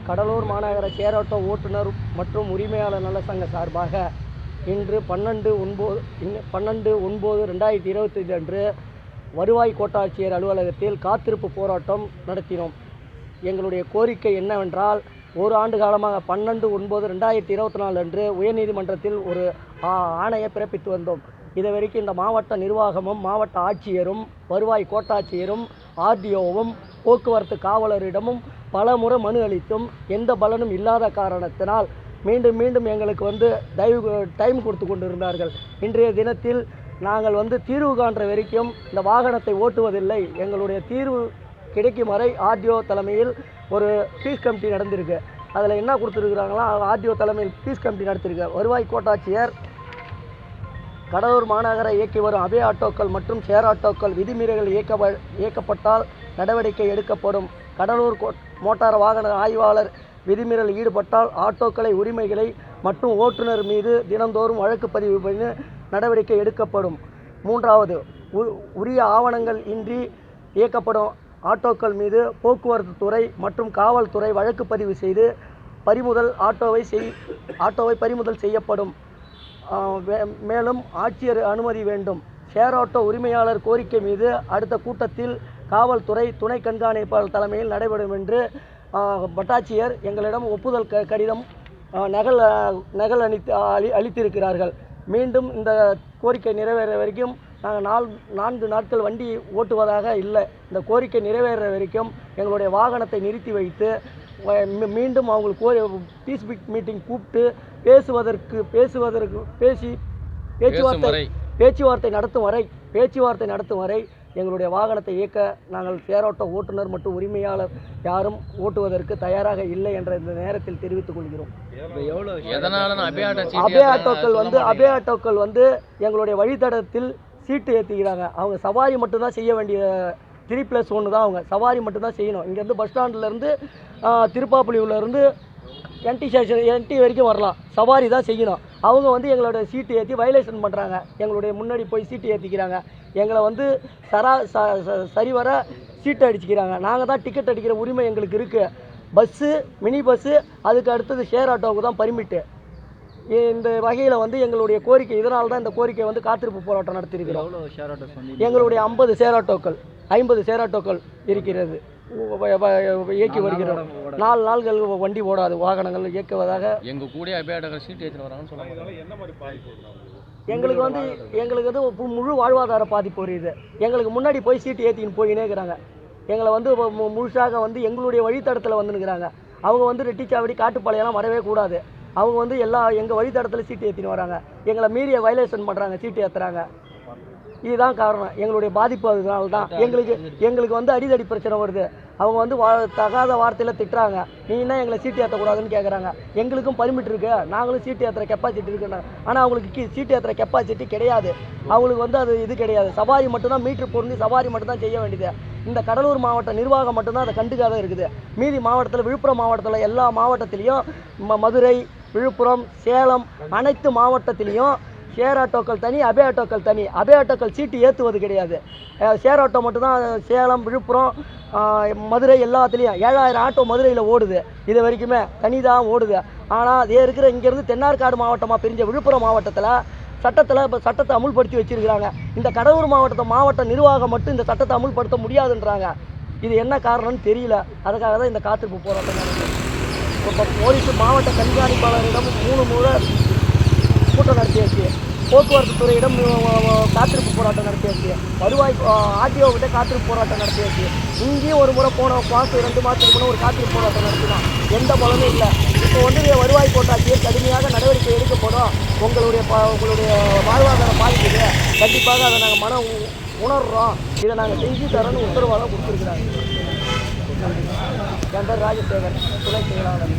கடலூர் மாநகர share auto ஓட்டுநர் மற்றும் உரிமையாளர் நல சங்க சார்பாக இன்று 12/9/2025 அன்று வருவாய் கோட்டாட்சியர் அலுவலகத்தில் காத்திருப்பு போராட்டம் நடத்தினோம். எங்களுடைய கோரிக்கை என்னவென்றால், ஒரு ஆண்டு காலமாக 12/9/2024 அன்று உயர்நீதிமன்றத்தில் ஒரு ஆணையை பிறப்பித்து வந்தோம். இதுவரைக்கும் இந்த மாவட்ட நிர்வாகமும் மாவட்ட ஆட்சியரும் வருவாய் கோட்டாட்சியரும் ஆர்டிஓவும் போக்குவரத்து காவலரிடமும் பல முறை மனு அளித்தும் எந்த பலனும் இல்லாத காரணத்தினால் மீண்டும் எங்களுக்கு டைம் கொடுத்து கொண்டிருந்தார்கள். இன்றைய தினத்தில் நாங்கள் தீர்வு காண்ற வரைக்கும் இந்த வாகனத்தை ஓட்டுவதில்லை, எங்களுடைய தீர்வு கிடைக்கும் வரை ஆர்டிஓ தலைமையில் ஒரு பீஸ் கமிட்டி நடந்திருக்கு. அதில் என்ன கொடுத்துருக்குறாங்களா, ஆர்டிஓ தலைமையில் பீஸ் கமிட்டி நடத்திருக்கு. வருவாய் கோட்டாட்சியர் கடலூர் மாநகர இயக்கி வரும் அபே ஆட்டோக்கள் மற்றும் ஷேர் ஆட்டோக்கள் விதிமீறல்கள் இயக்கப்பட்டால் நடவடிக்கை எடுக்கப்படும். கடலூர் மோட்டார் வாகன ஆய்வாளர் விதிமீறல் ஈடுபட்டால் ஆட்டோக்களை உரிமைகளை மற்றும் ஓட்டுநர் மீது தினந்தோறும் வழக்கு பதிவு பண்ணி நடவடிக்கை எடுக்கப்படும். 3வது, உரிய ஆவணங்கள் இன்றி இயக்கப்படும் ஆட்டோக்கள் மீது போக்குவரத்து துறை மற்றும் காவல்துறை வழக்கு பதிவு செய்து ஆட்டோவை பறிமுதல் செய்யப்படும். மேலும் ஆட்சியர் அனுமதி வேண்டும். ஷேர் ஆட்டோ உரிமையாளர் கோரிக்கை மீது அடுத்த கூட்டத்தில் காவல்துறை துணை கண்காணிப்பாளர் தலைமையில் நடைபெறும் என்று வட்டாட்சியர் எங்களிடம் ஒப்புதல் கடிதம் நகல் அளித்திருக்கிறார்கள். மீண்டும் இந்த கோரிக்கை நிறைவேற வரைக்கும் நாங்கள் 4 நாட்கள் வண்டி ஓட்டுவதாக இல்லை. இந்த கோரிக்கை நிறைவேற வரைக்கும் எங்களுடைய வாகனத்தை நிறுத்தி வைத்து மீண்டும் அவங்களுக்கு பீஸ் மீட்டிங் கூப்பிட்டு பேச்சுவார்த்தை நடத்தும் வரை எங்களுடைய வாகனத்தை இயக்க நாங்கள் ஷேர் ஆட்டோ ஓட்டுநர் மற்றும் உரிமையாளர் யாரும் ஓட்டுவதற்கு தயாராக இல்லை என்ற இந்த நேரத்தில் தெரிவித்துக் கொள்கிறோம். அபே ஆட்டோக்கள் எங்களுடைய வழித்தடத்தில் சீட்டு ஏற்றிக்கிறாங்க. அவங்க சவாரி மட்டும்தான் செய்ய வேண்டிய 3+1 தான். அவங்க சவாரி மட்டும்தான் செய்யணும். இங்கேருந்து பஸ் ஸ்டாண்ட்லேருந்து திருப்பாப்புலியூர்லேருந்து என்டி வரைக்கும் வரலாம், சவாரி தான் செய்யணும். அவங்க எங்களோட சீட்டு ஏற்றி வயலேஷன் பண்ணுறாங்க. எங்களுடைய முன்னாடி போய் சீட்டு ஏற்றிக்கிறாங்க. எங்களை சரிவர சீட்டு அடிச்சுக்கிறாங்க. நாங்கள் தான் டிக்கெட் அடிக்கிற உரிமை எங்களுக்கு இருக்குது. பஸ்ஸு, மினி பஸ்ஸு, அதுக்கு அடுத்தது ஷேர் ஆட்டோவுக்கு தான் பர்மிட்டு. இந்த வகையில் எங்களுடைய கோரிக்கை, இதனால தான் இந்த கோரிக்கை காத்திருப்பு போராட்டம் நடத்தியிருக்கிறோம். எங்களுடைய 50 ஷேர் ஆட்டோக்கள் இருக்கிறது, இயக்கி வருகிறோம். 4 நாள்கள் வண்டி ஓடாது, வாகனங்கள் இயக்குவதாக. எங்களுக்கு முழு வாழ்வாதார பாதிப்பு வருது. எங்களுக்கு முன்னாடி போய் சீட்டு ஏற்றின்னு போயினே இருக்கிறாங்க. எங்களை முழுசாக எங்களுடைய வழித்தடத்தில் வந்துருக்கிறாங்க. அவங்க ரெட்டிச்சாவடி காட்டுப்பாளையெல்லாம் வரவே கூடாது. அவங்க எங்கள் வழித்தடத்தில் சீட்டு ஏற்றின்னு வராங்க. எங்களை மீறிய வயலேஷன் பண்ணுறாங்க, சீட்டு ஏற்றுறாங்க. இதுதான் காரணம், எங்களுடைய பாதிப்பு. அதனால தான் எங்களுக்கு அடிதடி பிரச்சனை வருது. அவங்க தகாத வார்த்தையில் திட்டுறாங்க. நீ என்ன எங்களை சீட்டு ஏற்றக்கூடாதுன்னு கேட்குறாங்க. எங்களுக்கும் பர்மிட் இருக்குது, நாங்களும் சீட்டு ஏற்றுற கெப்பாசிட்டி இருக்குன்னு. ஆனால் அவங்களுக்கு சீட்டு ஏற்றுற கெப்பாசிட்டி கிடையாது. அவங்களுக்கு அது இது கிடையாது. சவாரி மட்டும்தான், மீட்ரு பொருந்தி சவாரி மட்டும்தான் செய்ய வேண்டியது. இந்த கடலூர் மாவட்ட நிர்வாகம் மட்டும்தான் அதை கண்டுக்காத இருக்குது. மீதி மாவட்டத்தில், விழுப்புரம் மாவட்டத்தில், எல்லா மாவட்டத்திலையும், மதுரை, விழுப்புரம், சேலம், அனைத்து மாவட்டத்திலையும் ஷேர் ஆட்டோக்கள் தனி, அபே ஆட்டோக்கள் தனி. அபே ஆட்டோக்கள் சீட்டு ஏற்றுவது கிடையாது. ஷேர் ஆட்டோ மட்டும்தான் சேலம், விழுப்புரம், மதுரை எல்லாத்துலேயும் 7000 ஆட்டோ மதுரையில் ஓடுது. இது வரைக்குமே தனி தான் ஓடுது. ஆனால் அதே இருக்கிற இங்கேருந்து தென்னார்காடு மாவட்டமாக பிரிஞ்ச விழுப்புரம் மாவட்டத்தில் சட்டத்தை அமுல்படுத்தி வச்சிருக்கிறாங்க. இந்த கடலூர் மாவட்ட நிர்வாகம் மட்டும் இந்த சட்டத்தை அமுல்படுத்த முடியாதுன்றாங்க. இது என்ன காரணம்னு தெரியல. அதுக்காக தான் இந்த காத்திருப்பு போராட்டம் நடக்குது. இப்போ போலீஸ் மாவட்ட கண்காணிப்பாளரிடம் 3 முறை கூட்டம் நடத்தியாச்சு. போக்குவரத்து துறையிடம் காத்திருப்பு போராட்டம் நடத்தியாச்சு. வருவாய் ஆர்டிஓ கிட்ட காத்திருப்பு போராட்டம் நடத்தியாச்சு. இங்கேயும் ஒரு முறை போன 2 மாதத்துக்கு முன்னே ஒரு காத்திருப்பு போராட்டம் நடத்தினோம். எந்த பலனும் இல்லை. இப்போ வருவாய் கோட்டாட்சியர் கடுமையாக நடவடிக்கை எடுக்கப்படும், உங்களுடைய வாழ்வாதாரம் பாதிக்குது, கண்டிப்பாக அதை நாங்கள் உணர்றோம், இதை நாங்கள் செஞ்சு தரோன்னு உத்தரவாதம் கொடுத்துருக்குறாங்க. என் பேர் ராஜசேகர், துணை செயலாளர்.